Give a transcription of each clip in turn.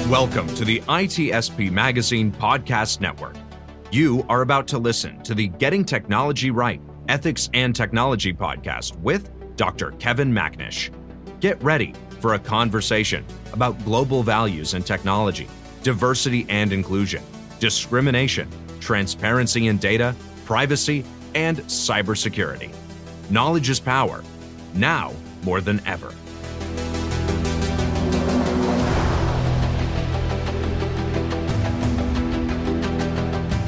Welcome to the ITSPmagazine podcast network. You are about to listen to the Getting Technology Right, Ethics and Technology podcast with Dr. Kevin Macnish. Get ready for a conversation about global values and technology, diversity and inclusion, discrimination, transparency in data, privacy, and cybersecurity. Knowledge is power, now more than ever.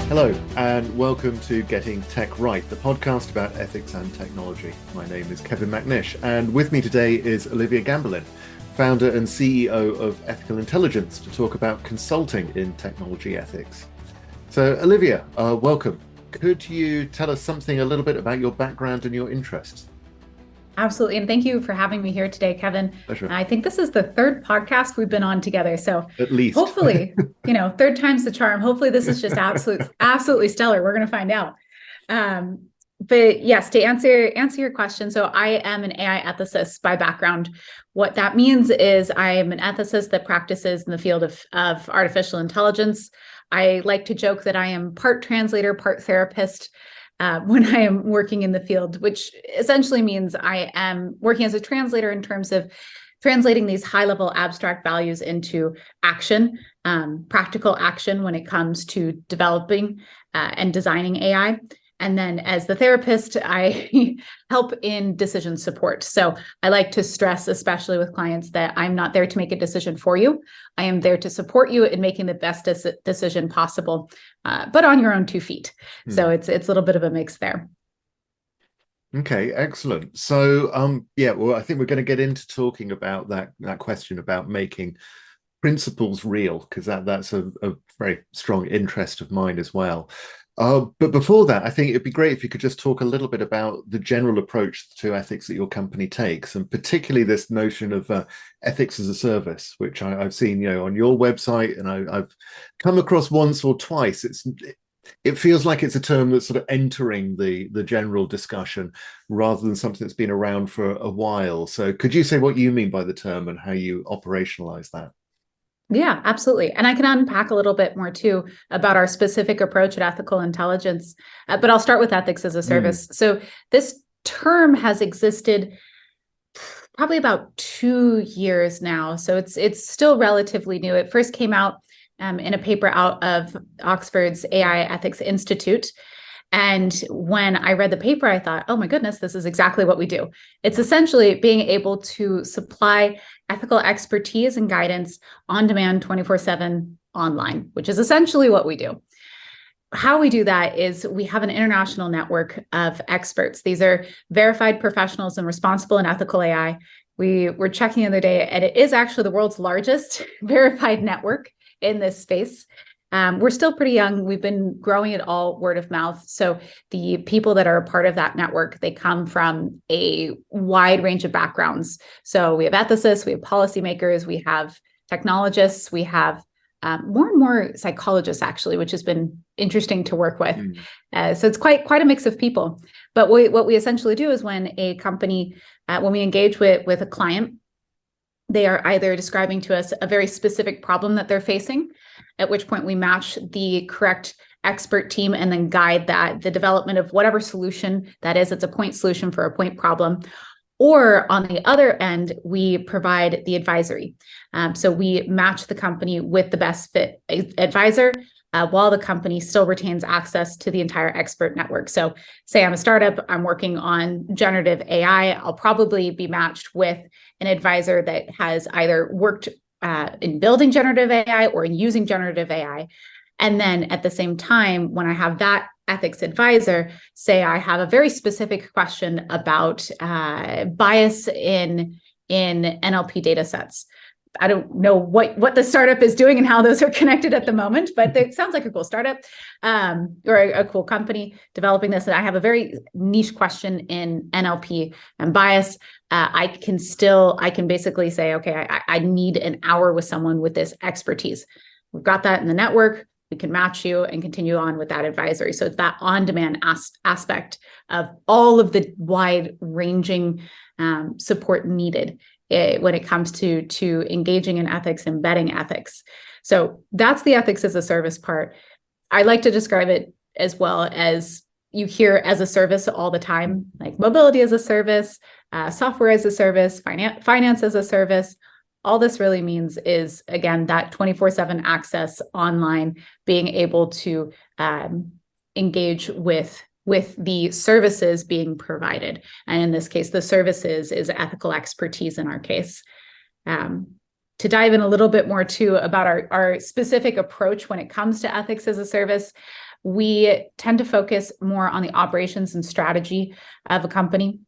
Hello, and welcome to Getting Tech Right, the podcast about ethics and technology. My name is Kevin Macnish, and with me today is Olivia Gambelin, founder and CEO of Ethical Intelligence, to talk about consulting in technology ethics. So, Olivia, welcome. Could you tell us something a little bit about your background and your interests? Absolutely. And thank you for having me here today, Kevin. Pleasure. I think this is the third podcast we've been on together. So at least hopefully, third time's the charm. Hopefully this is just absolutely stellar. We're going to find out. But yes, to answer your question. So I am an AI ethicist by background. What that means is I am an ethicist that practices in the field of artificial intelligence. I like to joke that I am part translator, part therapist. When I am working in the field, which essentially means I am working as a translator in terms of translating these high-level abstract values into action, practical action when it comes to developing and designing AI. And then as the therapist, I help in decision support. So I like to stress, especially with clients, that I'm not there to make a decision for you. I am there to support you in making the best decision possible, but on your own 2 feet. So it's a little bit of a mix there. Okay, excellent. So, I think we're going to get into talking about that question about making principles real, because that's a very strong interest of mine as well. But before that, I think it'd be great if you could just talk a little bit about the general approach to ethics that your company takes, and particularly this notion of ethics as a service, which I've seen, on your website, and I've come across once or twice. It feels like it's a term that's sort of entering the general discussion rather than something that's been around for a while. So could you say what you mean by the term and how you operationalize that? Yeah, absolutely. And I can unpack a little bit more too about our specific approach at Ethical Intelligence, but I'll start with ethics as a service. So this term has existed probably about 2 years now. So it's still relatively new. It first came out in a paper out of Oxford's AI Ethics Institute. And when I read the paper, I thought, oh my goodness, this is exactly what we do. It's essentially being able to supply ethical expertise and guidance on demand 24/7 online, which is essentially what we do. How we do that is we have an international network of experts. These are verified professionals in responsible and ethical AI. We were checking the other day, and it is actually the world's largest verified network in this space. We're still pretty young. We've been growing it all word of mouth. So the people that are a part of that network, they come from a wide range of backgrounds. So we have ethicists, we have policymakers, we have technologists, we have more and more psychologists, actually, which has been interesting to work with. So it's quite a mix of people. But what we essentially do is when a company, when we engage with a client, they are either describing to us a very specific problem that they're facing, at which point we match the correct expert team and then guide the development of whatever solution that is. It's a point solution for a point problem. Or on the other end, we provide the advisory. So we match the company with the best fit advisor while the company still retains access to the entire expert network. So say I'm a startup, I'm working on generative AI, I'll probably be matched with an advisor that has either worked in building generative AI or in using generative AI. And then at the same time, when I have that ethics advisor, say I have a very specific question about bias in NLP data sets. I don't know what the startup is doing and how those are connected at the moment, but it sounds like a cool startup or a cool company developing this. And I have a very niche question in NLP and bias. I can basically say, okay, I need an hour with someone with this expertise. we've got that in the network. We can match you and continue on with that advisory. So it's that on-demand aspect of all of the wide-ranging support needed when it comes to engaging in ethics, embedding ethics. So that's the ethics as a service part. I like to describe it as well as you hear as a service all the time, like mobility as a service, software as a service, finance as a service. All this really means is, again, that 24/7 access online, being able to engage with the services being provided. And in this case, the services is ethical expertise in our case. To dive in a little bit more too about our specific approach when it comes to ethics as a service, we tend to focus more on the operations and strategy of a company.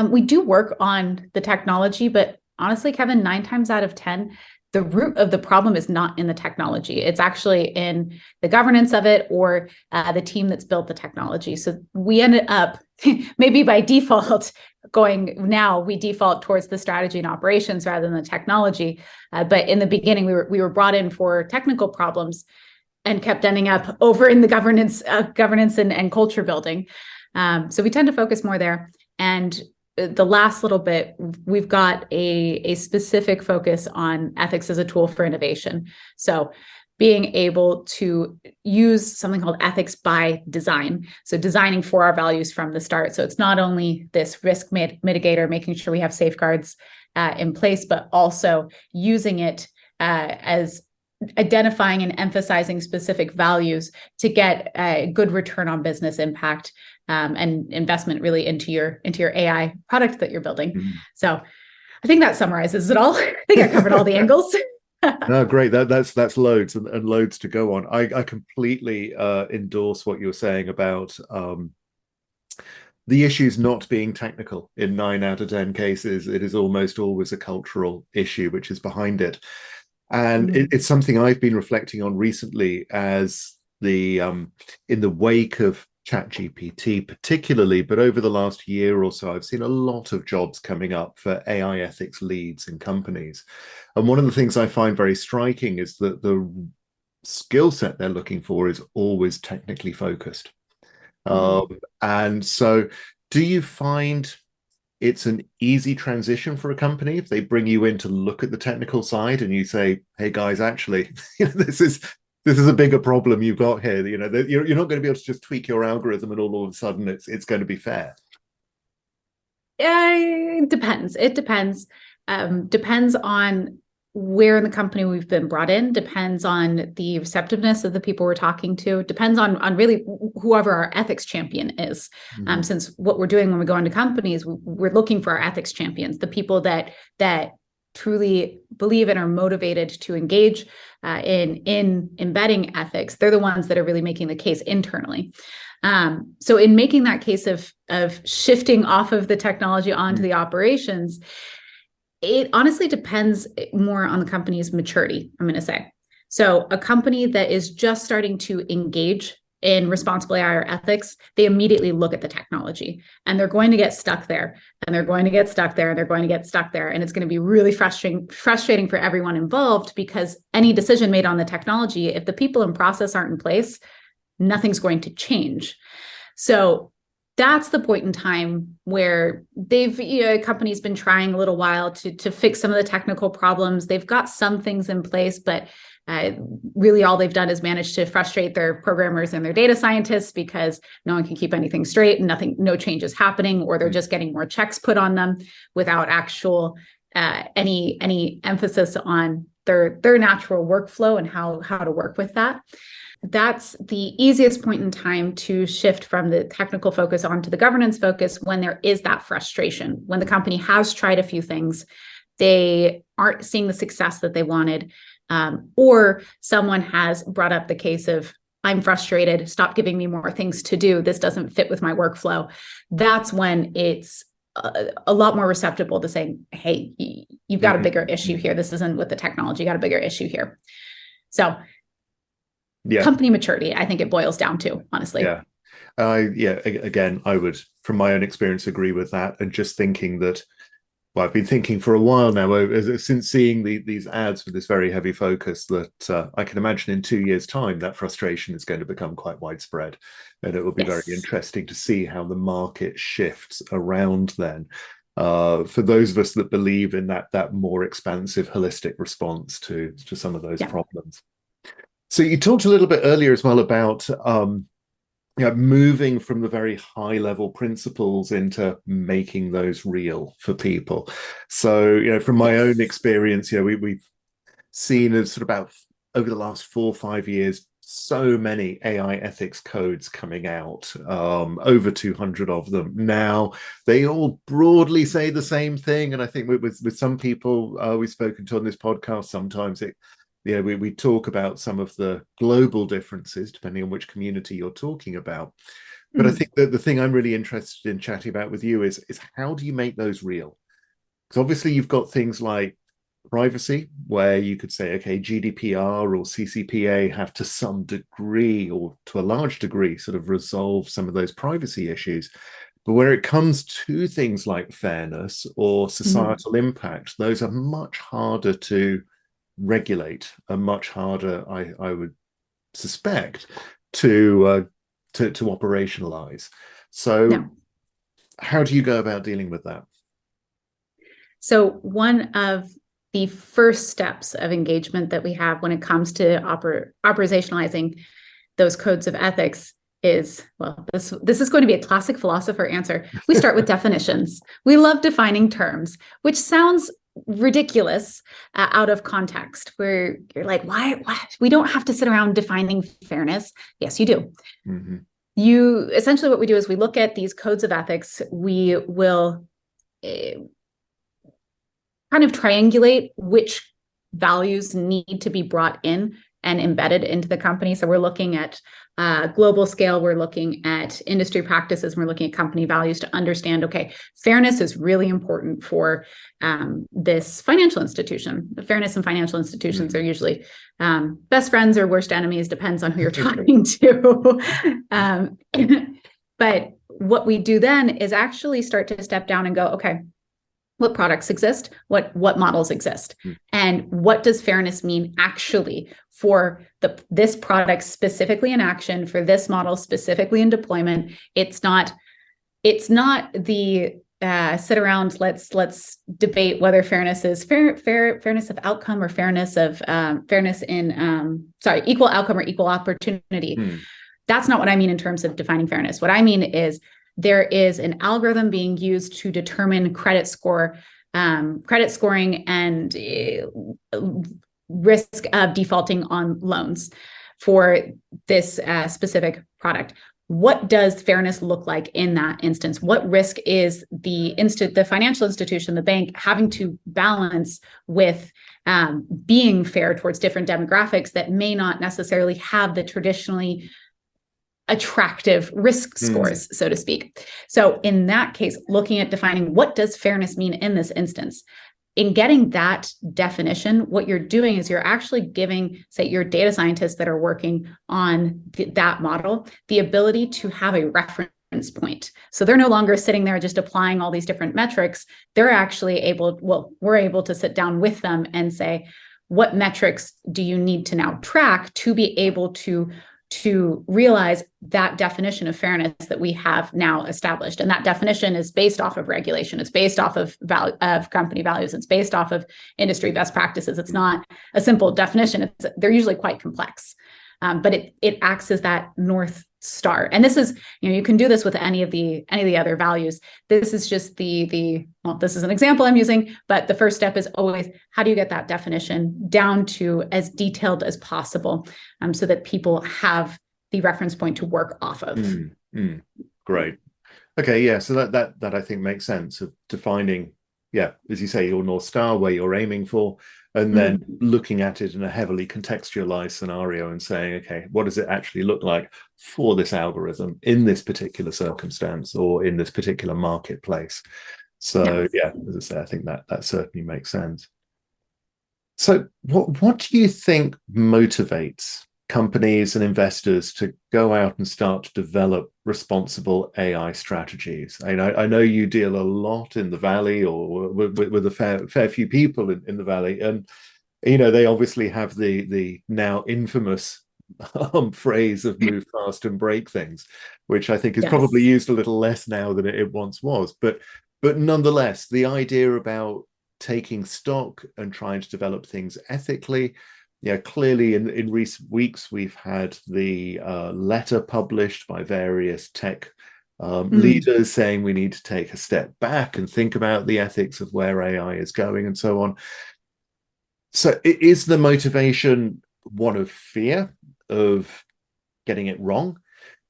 We do work on the technology, but honestly, Kevin, 9 times out of 10, the root of the problem is not in the technology. It's actually in the governance of it or the team that's built the technology. So we ended up, maybe by default, we default towards the strategy and operations rather than the technology. But in the beginning, we were brought in for technical problems and kept ending up over in the governance and culture building. So we tend to focus more there. And the last little bit, we've got a specific focus on ethics as a tool for innovation. So being able to use something called ethics by design. So designing for our values from the start. So it's not only this risk mitigator, making sure we have safeguards in place, but also using it as identifying and emphasizing specific values to get a good return on business impact and investment really into your AI product that you're building. Mm-hmm. So I think that summarizes it all. I think I covered all the angles. No, great. That's loads and loads to go on. I completely endorse what you're saying about the issues not being technical. In 9 out of 10 cases, it is almost always a cultural issue which is behind it. And it's something I've been reflecting on recently as in the wake of ChatGPT particularly, but over the last year or so, I've seen a lot of jobs coming up for AI ethics leads in companies. And one of the things I find very striking is that the skill set they're looking for is always technically focused. And so do you find it's an easy transition for a company if they bring you in to look at the technical side and you say, hey guys, actually, this is a bigger problem you've got here. You're not going to be able to just tweak your algorithm and all of a sudden it's going to be fair. It depends. Depends on where in the company we've been brought in, depends on the receptiveness of the people we're talking to, depends on really whoever our ethics champion is. Mm-hmm. Since what we're doing when we go into companies, we're looking for our ethics champions, the people that truly believe and are motivated to engage in embedding ethics. They're the ones that are really making the case internally. So in making that case of shifting off of the technology onto the operations, it honestly depends more on the company's maturity, I'm going to say. So a company that is just starting to engage in responsible AI or ethics, they immediately look at the technology and they're going to get stuck there and they're going to get stuck there and they're going to get stuck there. And it's going to be really frustrating for everyone involved because any decision made on the technology, if the people and process aren't in place, nothing's going to change. So that's the point in time where company's been trying a little while to fix some of the technical problems. They've got some things in place, but really all they've done is manage to frustrate their programmers and their data scientists because no one can keep anything straight and no change is happening, or they're just getting more checks put on them without actual any emphasis on their natural workflow and how to work with that. That's the easiest point in time to shift from the technical focus onto the governance focus when there is that frustration, when the company has tried a few things, they aren't seeing the success that they wanted, or someone has brought up the case of, I'm frustrated, stop giving me more things to do, this doesn't fit with my workflow. That's when it's a lot more receptive to saying, hey, you've got a bigger issue here. This isn't with the technology, you got a bigger issue here. So company maturity, I think it boils down to, honestly. Again, I would, from my own experience, agree with that. And just thinking that Well, I've been thinking for a while now, since seeing these ads with this very heavy focus, that I can imagine in 2 years' time that frustration is going to become quite widespread, and it will be very Yes. interesting to see how the market shifts around then. For those of us that believe in that more expansive, holistic response to some of those problems. So you talked a little bit earlier as well about moving from the very high level principles into making those real for people. So, from my own experience, we've seen as sort of about over the last 4 or 5 years, so many AI ethics codes coming out, over 200 of them. Now, they all broadly say the same thing. And I think with some people we've spoken to on this podcast, sometimes we talk about some of the global differences depending on which community you're talking about. But I think that the thing I'm really interested in chatting about with you is how do you make those real? Because obviously you've got things like privacy, where you could say, okay, GDPR or CCPA have to some degree or to a large degree sort of resolve some of those privacy issues. But where it comes to things like fairness or societal impact, those are much harder to regulate, and much harder, I would suspect, to operationalize. So how do you go about dealing with that? So one of the first steps of engagement that we have when it comes to operationalizing those codes of ethics is, well, this is going to be a classic philosopher answer. We start with definitions. We love defining terms, which sounds ridiculous out of context, where you're like, why? We don't have to sit around defining fairness. Yes, you do. You essentially, what we do is we look at these codes of ethics. We will kind of triangulate which values need to be brought in and embedded into the company. So we're looking at global scale, we're looking at industry practices, and we're looking at company values to understand, okay, fairness is really important for this financial institution. The fairness in financial institutions are usually best friends or worst enemies, depends on who you're talking to. But what we do then is actually start to step down and go, okay, what products exist, what models exist, and what does fairness mean actually for this product specifically in action, for this model specifically in deployment. It's not the sit around, let's debate whether fairness is fairness of outcome or fairness of equal outcome or equal opportunity. That's not what I mean in terms of defining fairness. What I mean is there is an algorithm being used to determine credit scoring and risk of defaulting on loans for this specific product. What does fairness look like in that instance? What risk is the financial institution, the bank, having to balance with being fair towards different demographics that may not necessarily have the traditionally attractive risk scores, so to speak? So in that case, looking at defining what does fairness mean in this instance, in getting that definition, what you're doing is you're actually giving, say, your data scientists that are working on that model, the ability to have a reference point. So they're no longer sitting there just applying all these different metrics. They're actually we're able to sit down with them and say, what metrics do you need to now track to be able to realize that definition of fairness that we have now established? And that definition is based off of regulation. It's based off of company values. It's based off of industry best practices. It's not a simple definition. They're usually quite complex, but it acts as that North Star. And this is, you can do this with any of the other values. This is just this is an example I'm using, but the first step is always, how do you get that definition down to as detailed as possible, so that people have the reference point to work off of. Great. Okay, yeah. So that I think makes sense of defining, as you say, your North Star, where you're aiming for, and then looking at it in a heavily contextualized scenario and saying, okay, what does it actually look like for this algorithm in this particular circumstance or in this particular marketplace? So as I say, I think that certainly makes sense. So what do you think motivates companies and investors to go out and start to develop responsible AI strategies? I know you deal a lot in the Valley, or with a fair few people in the Valley, and they obviously have the now infamous phrase of move fast and break things, which I think is probably used a little less now than it once was. But nonetheless, the idea about taking stock and trying to develop things ethically. Yeah, clearly in recent weeks, we've had the letter published by various tech leaders saying we need to take a step back and think about the ethics of where AI is going and so on. So is the motivation one of fear of getting it wrong?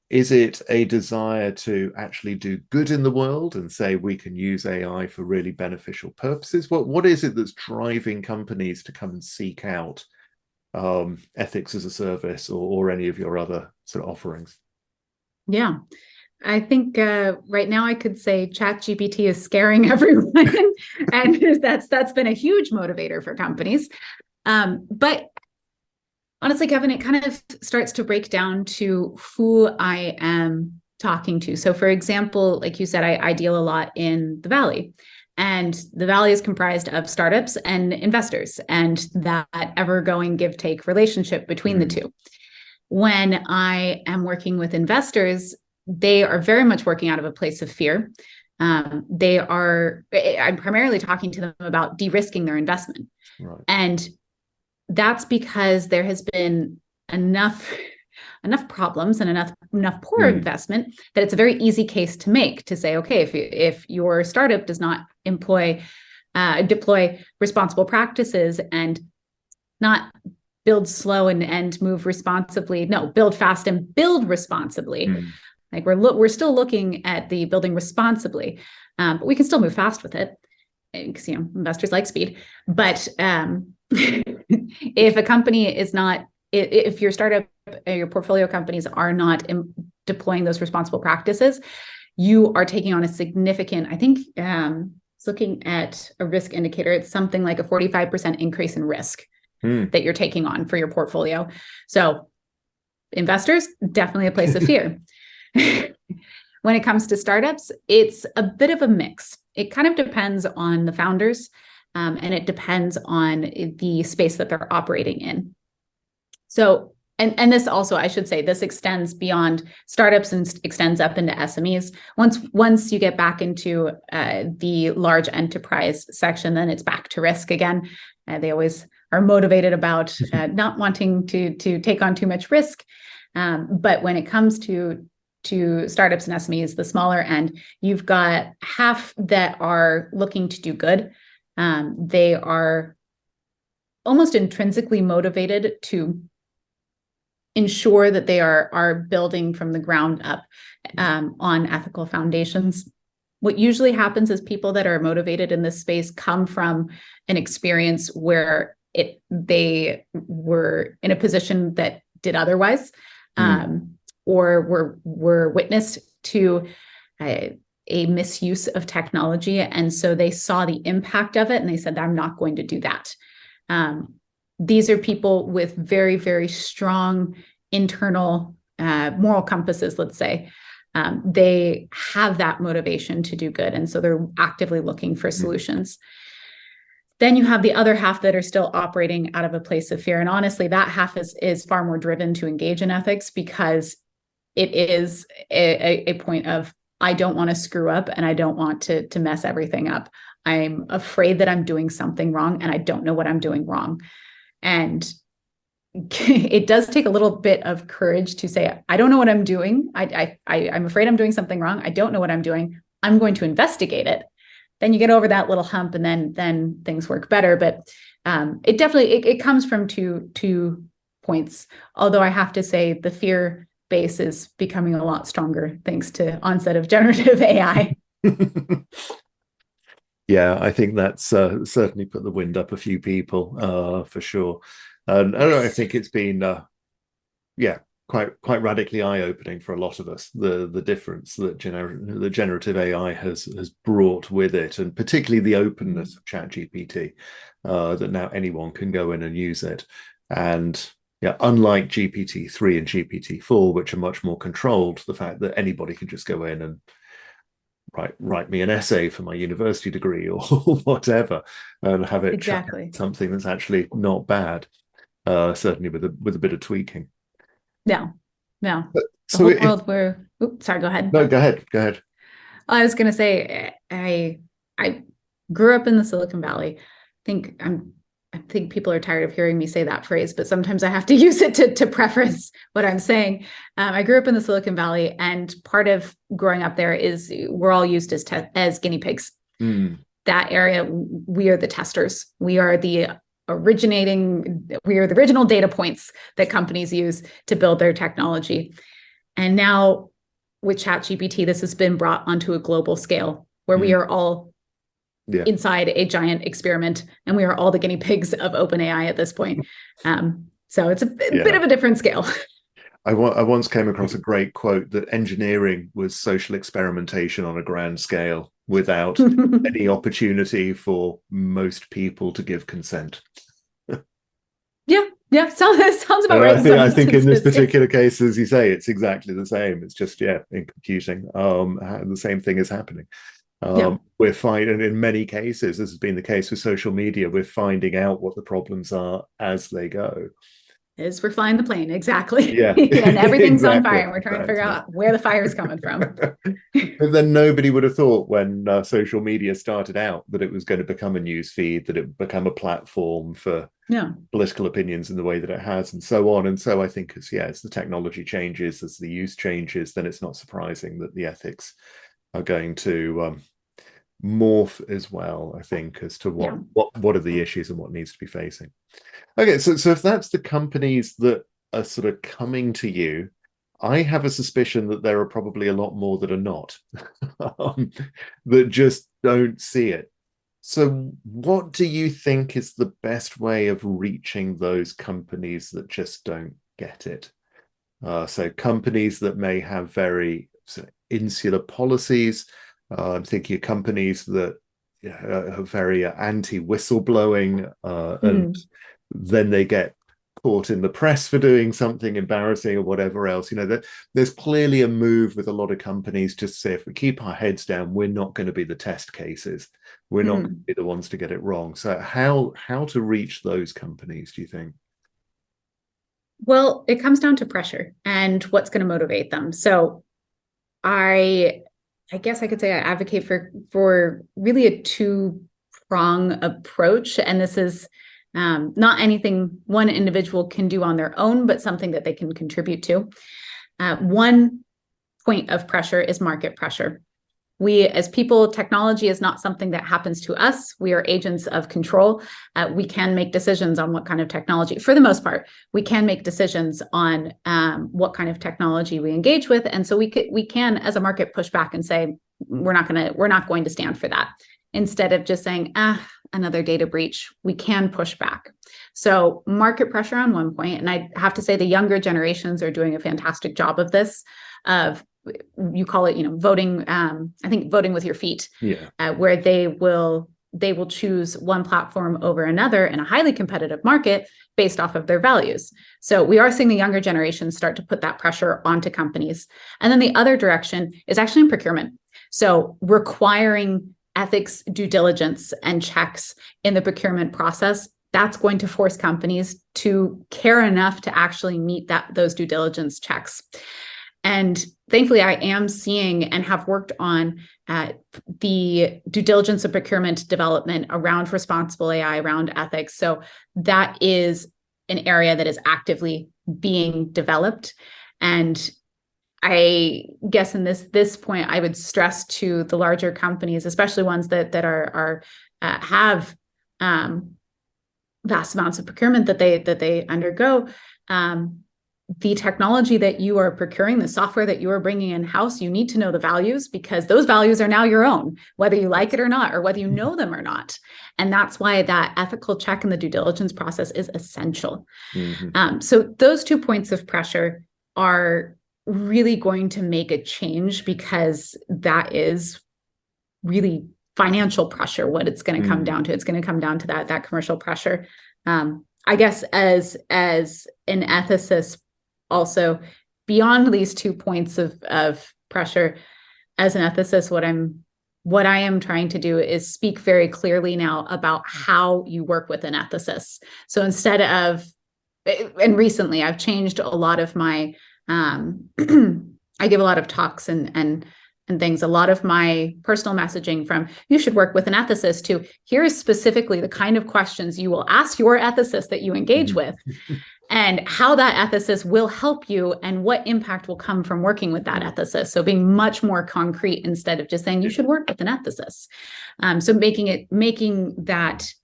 Is it a desire to actually do good in the world and say we can use AI for really beneficial purposes? What is it that's driving companies to come and seek out ethics as a service or any of your other sort of offerings? Yeah, I think right now I could say ChatGPT is scaring everyone, and that's been a huge motivator for companies. But honestly, Kevin, it kind of starts to break down to who I am talking to. So, for example, like you said, I deal a lot in the Valley. And the Valley is comprised of startups and investors, and that ever-going give-take relationship between the two. When I am working with investors, they are very much working out of a place of fear. I'm primarily talking to them about de-risking their investment. Right. And that's because there has been enough problems and enough poor investment that it's a very easy case to make, to say, okay, if your startup does not deploy responsible practices and not build slow and move responsibly, no, build fast and build responsibly. Like we're still looking at the building responsibly, but we can still move fast with it because investors like speed. But if a company is not, if your startup, your portfolio companies are not deploying those responsible practices, you are taking on a significant, I think, it's looking at a risk indicator, it's something like a 45% increase in risk that you're taking on for your portfolio. So investors, definitely a place of fear. When it comes to startups, it's a bit of a mix. It kind of depends on the founders, and it depends on the space that they're operating in. So, and this also, I should say, this extends beyond startups and extends up into SMEs. Once you get back into the large enterprise section, then it's back to risk again. They always are motivated about not wanting to take on too much risk. But when it comes to startups and SMEs, the smaller end, you've got half that are looking to do good. They are almost intrinsically motivated to ensure that they are building from the ground up on ethical foundations. What usually happens is people that are motivated in this space come from an experience where they were in a position that did otherwise, or were witness to a misuse of technology. And so they saw the impact of it and they said, I'm not going to do that. These are people with very, very strong internal moral compasses, let's say. They have that motivation to do good. And so they're actively looking for solutions. Then you have the other half that are still operating out of a place of fear. And honestly, that half is far more driven to engage in ethics because it is a point of, I don't want to screw up and I don't want to mess everything up. I'm afraid that I'm doing something wrong and I don't know what I'm doing wrong. And it does take a little bit of courage to say, I don't know what I'm doing. I'm afraid I'm doing something wrong. I don't know what I'm doing. I'm going to investigate it. Then you get over that little hump and then things work better. But it definitely comes from two points. Although I have to say the fear base is becoming a lot stronger thanks to onset of generative AI. Yeah, I think that's certainly put the wind up a few people for sure. And I think it's been quite radically eye-opening for a lot of us, the difference that the generative AI has brought with it, and particularly the openness of ChatGPT, that now anyone can go in and use it. And Yeah, unlike GPT-3 and GPT-4, which are much more controlled, the fact that anybody can just go in and write me an essay for my university degree or whatever, and have it Exactly. something that's actually not bad, certainly with a bit of tweaking. No. The So whole world where, oops, sorry, go ahead. No, go ahead. I was going to say, I grew up in the Silicon Valley. I think people are tired of hearing me say that phrase, but sometimes I have to use it to preface what I'm saying. I grew up in the Silicon Valley, and part of growing up there is we're all used as guinea pigs. That area, we are the testers. We are the original data points that companies use to build their technology. And now with ChatGPT, this has been brought onto a global scale where we are all inside a giant experiment, and we are all the guinea pigs of OpenAI at this point. So it's a bit of a different scale. I once came across a great quote that engineering was social experimentation on a grand scale without any opportunity for most people to give consent. Yeah, sounds about right. I think in this particular case, as you say, it's exactly the same. It's just, in computing, the same thing is happening. We're finding, in many cases, this has been the case with social media, we're finding out what the problems are as they go. We're flying the plane, exactly. Yeah. And everything's on fire, and we're trying to figure out where the fire is coming from. But then nobody would have thought when social media started out that it was going to become a news feed, that it would become a platform for political opinions in the way that it has, and so on. And so I think as the technology changes, as the use changes, then it's not surprising that the ethics are going to morph as well, I think, as to what are the issues and what needs to be facing. Okay, so if that's the companies that are sort of coming to you, I have a suspicion that there are probably a lot more that are not, that just don't see it. So what do you think is the best way of reaching those companies that just don't get it? So companies that may have very insular policies. I'm thinking of companies that are very anti-whistleblowing, and then they get caught in the press for doing something embarrassing or whatever else. There's clearly a move with a lot of companies to say, if we keep our heads down, we're not going to be the test cases. We're not going to be the ones to get it wrong. So how to reach those companies, do you think? Well, it comes down to pressure and what's going to motivate them. So I guess I could say I advocate for really a two-prong approach. And this is not anything one individual can do on their own, but something that they can contribute to. One point of pressure is market pressure. We, as people, technology is not something that happens to us. We are agents of control. We can make decisions on what kind of technology, for the most part, we can make decisions on what kind of technology we engage with. And so we can, as a market, push back and say, we're not going to stand for that. Instead of just saying, another data breach, we can push back. So market pressure on one point, and I have to say the younger generations are doing a fantastic job of this, you call it, voting, I think voting with your feet, where they will choose one platform over another in a highly competitive market based off of their values. So we are seeing the younger generations start to put that pressure onto companies. And then the other direction is actually in procurement. So requiring ethics, due diligence, and checks in the procurement process, that's going to force companies to care enough to actually meet those due diligence checks. And thankfully, I am seeing and have worked on the due diligence of procurement development around responsible AI, around ethics. So that is an area that is actively being developed. And I guess in this point, I would stress to the larger companies, especially ones that have vast amounts of procurement that they undergo. The technology that you are procuring, the software that you are bringing in-house, you need to know the values, because those values are now your own, whether you like it or not, or whether you know them or not. And that's why that ethical check in the due diligence process is essential. So those 2 points of pressure are really going to make a change, because that is really financial pressure, what it's going to come down to. It's going to come down to that commercial pressure. I guess as an ethicist also, beyond these 2 points of pressure, as an ethicist, what I am trying to do is speak very clearly now about how you work with an ethicist. So instead of, and recently I've changed a lot of my, I give a lot of talks and things, a lot of my personal messaging from you should work with an ethicist to here is specifically the kind of questions you will ask your ethicist that you engage with and how that ethicist will help you and what impact will come from working with that ethicist. So being much more concrete instead of just saying you should work with an ethicist. So making that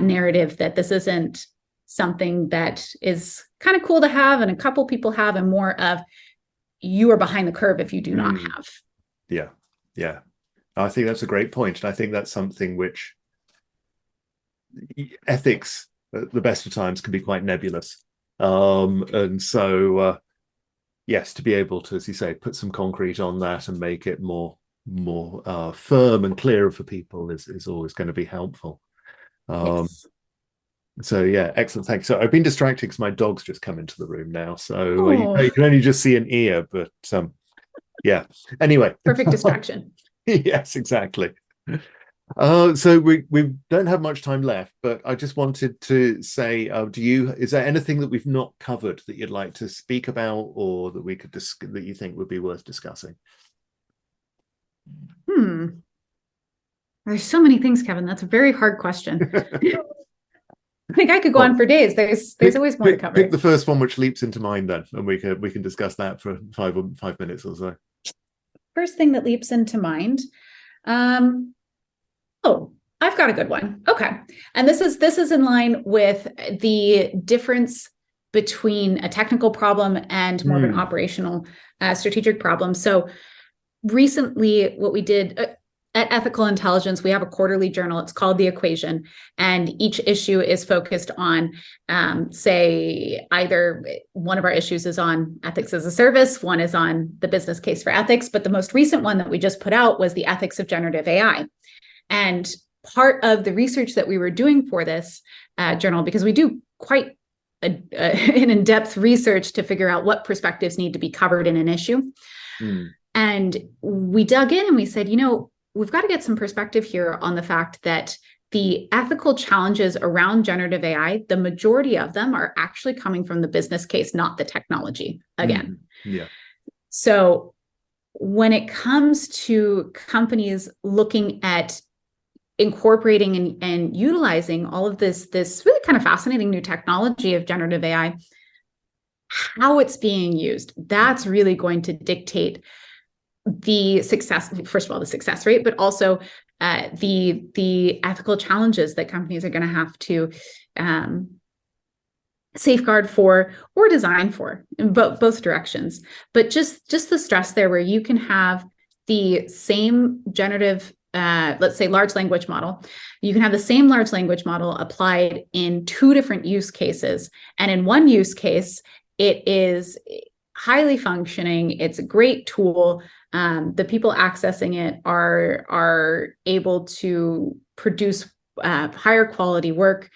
narrative that this isn't something that is kind of cool to have and a couple people have, and more of you are behind the curve if you do not have. Yeah. I think that's a great point. And I think that's something which ethics at the best of times can be quite nebulous. And so, yes, to be able to, as you say, put some concrete on that and make it more firm and clearer for people is always going to be helpful. Yes. So yeah, excellent. Thanks. So I've been distracted because my dog's just come into the room now. So you can only just see an ear, but yeah. Anyway. Perfect distraction. Yes, exactly. So we don't have much time left, but I just wanted to say, is there anything that we've not covered that you'd like to speak about, or that we could that you think would be worth discussing? There's so many things, Kevin. That's a very hard question. I think I could go on for days. There's always more to cover. Pick the first one which leaps into mind then, and we can discuss that for 5 minutes or so. First thing that leaps into mind. I've got a good one. Okay. And this is in line with the difference between a technical problem and more of an operational strategic problem. So recently what we did at Ethical Intelligence, we have a quarterly journal. It's called The Equation. And each issue is focused on, say, either one of our issues is on ethics as a service, one is on the business case for ethics. But the most recent one that we just put out was the ethics of generative AI. And part of the research that we were doing for this journal, because we do quite an in-depth research to figure out what perspectives need to be covered in an issue. And we dug in and we said, we've got to get some perspective here on the fact that the ethical challenges around generative AI, the majority of them are actually coming from the business case, not the technology again. Yeah. So when it comes to companies looking at incorporating and utilizing all of this really kind of fascinating new technology of generative AI, how it's being used, that's really going to dictate the success, first of all, the success rate, but also the ethical challenges that companies are going to have to safeguard for or design for in both directions. But just the stress there where you can have the same generative, let's say large language model, you can have the same large language model applied in 2 different use cases. And in one use case, it is highly functioning. It's a great tool. The people accessing it are able to produce higher quality work.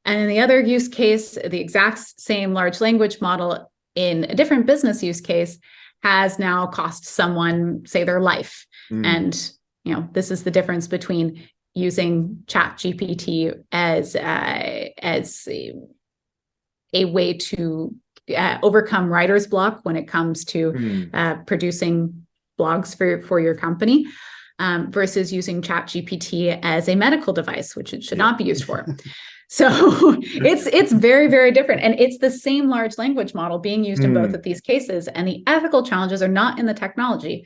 And in the other use case, the exact same large language model in a different business use case has now cost someone, say, their life. And this is the difference between using ChatGPT as a way to overcome writer's block when it comes to producing blogs for your company, versus using ChatGPT as a medical device, which it should not be used for. So it's very, very different. And it's the same large language model being used in both of these cases. And the ethical challenges are not in the technology.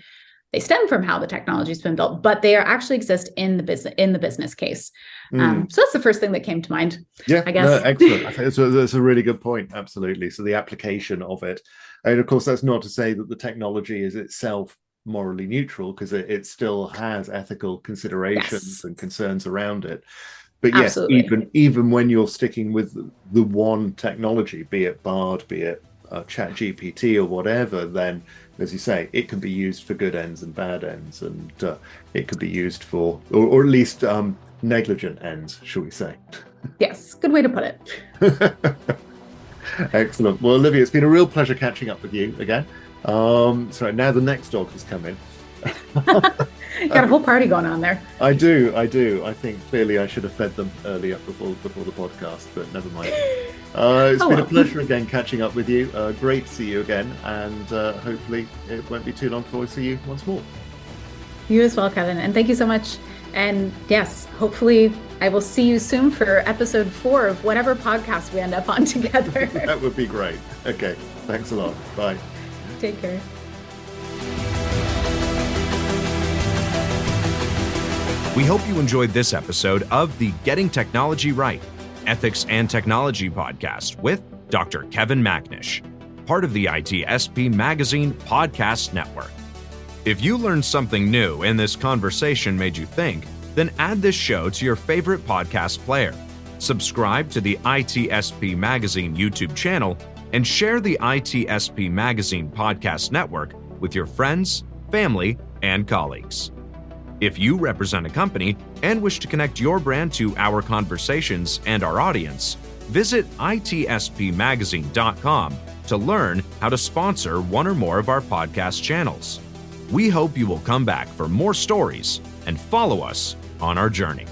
They stem from how the technology has been built, but they actually exist in the business case. So that's the first thing that came to mind. Yeah, I guess. No, excellent. I think that's a really good point. Absolutely. So the application of it, and of course, that's not to say that the technology is itself morally neutral, because it still has ethical considerations and concerns around it. But yes, even when you're sticking with the one technology, be it Bard, be it ChatGPT or whatever, then, as you say, it can be used for good ends and bad ends, and it could be used for, or at least negligent ends, shall we say? Yes, good way to put it. Excellent. Well, Olivia, it's been a real pleasure catching up with you again. So now the next dog has come in. Got a whole party going on there. I do. I think clearly I should have fed them earlier before the podcast, but never mind. It's been a pleasure again catching up with you. Great to see you again, and hopefully it won't be too long before I see you once more. You as well, Kevin, and thank you so much. And yes, hopefully I will see you soon for episode 4 of whatever podcast we end up on together. That would be great. Okay, thanks a lot. Bye. Take care. We hope you enjoyed this episode of the Getting Technology Right, Ethics and Technology podcast with Dr. Kevin Macnish, part of the ITSPmagazine podcast network. If you learned something new and this conversation made you think, then add this show to your favorite podcast player, subscribe to the ITSPmagazine YouTube channel, and share the ITSPmagazine podcast network with your friends, family, and colleagues. If you represent a company and wish to connect your brand to our conversations and our audience, visit ITSPmagazine.com to learn how to sponsor one or more of our podcast channels. We hope you will come back for more stories and follow us on our journey.